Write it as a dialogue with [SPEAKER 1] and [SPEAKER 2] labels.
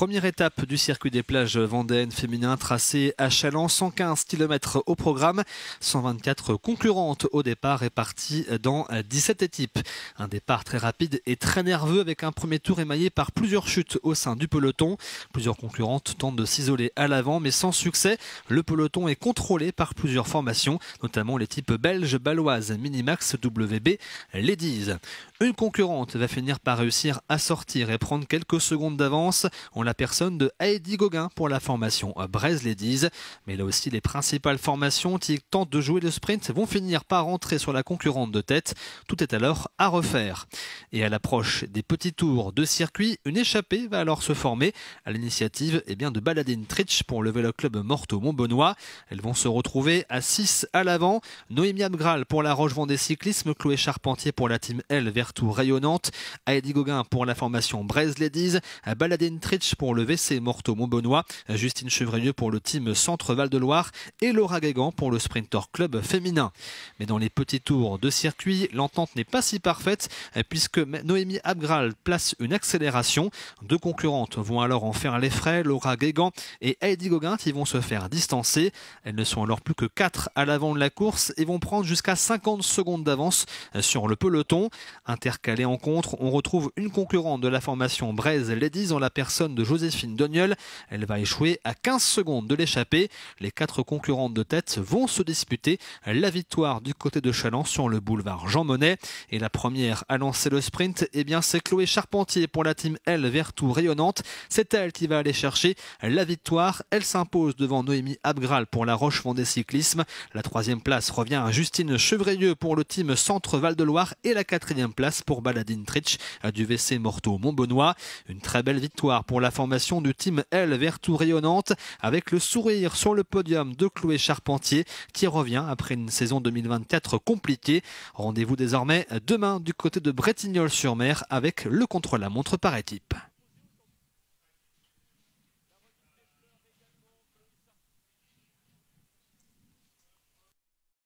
[SPEAKER 1] première étape du circuit des plages vendéennes féminin tracé à Challans, 115 km au programme, 124 concurrentes au départ réparties dans 17 équipes. Un départ très rapide et très nerveux avec un premier tour émaillé par plusieurs chutes au sein du peloton. Plusieurs concurrentes tentent de s'isoler à l'avant mais sans succès. Le peloton est contrôlé par plusieurs formations, notamment les types belges, baloises, Minimax, WB, Ladies. Une concurrente va finir par réussir à sortir et prendre quelques secondes d'avance en la personne de Heidi Gauguin pour la formation Braise Ladies. Mais là aussi, les principales formations qui tentent de jouer le sprint vont finir par rentrer sur la concurrente de tête. Tout est alors à refaire. Et à l'approche des petits tours de circuit, une échappée va alors se former à l'initiative de Baladine Tritch pour le Vélo Club Morteau-Montbenoît. Elles vont se retrouver à 6 à l'avant. Noémie Abgral pour la Roche-Vendée Cyclisme, Chloé Charpentier pour la team L Vertou Rayonnante, Heidi Gauguin pour la formation Braise Ladies, Baladine Tritch pour le VC Morteau-Montbenoît, Justine Chevrieux pour le team Centre Val-de-Loire et Laura Guégan pour le Sprinter Club féminin. Mais dans les petits tours de circuit, l'entente n'est pas si parfaite puisque Noémie Abgral place une accélération. Deux concurrentes vont alors en faire les frais, Laura Guégan et Heidi Gauguin qui vont se faire distancer. Elles ne sont alors plus que 4 à l'avant de la course et vont prendre jusqu'à 50 secondes d'avance sur le peloton. Intercalée en contre, on retrouve une concurrente de la formation Braise Ladies en la personne de Joséphine Doniol. Elle va échouer à 15 secondes de l'échappée. Les 4 concurrentes de tête vont se disputer la victoire du côté de Challans sur le boulevard Jean Monnet. Et la première à lancer le sprint, c'est Chloé Charpentier pour la team L Vertou Rayonnante. C'est elle qui va aller chercher la victoire. Elle s'impose devant Noémie Abgral pour la Roche-Vendée Cyclisme. La 3e place revient à Justine Chevrieux pour le team Centre Val-de-Loire et la 4e place pour Baladine Tritch du VC Morteau-Montbenoît. Une très belle victoire pour la formation du team L Vertou Rayonnante avec le sourire sur le podium de Chloé Charpentier qui revient après une saison 2024 compliquée. Rendez-vous désormais demain du côté de Bretignolles-sur-Mer avec le contre-la-montre par équipe.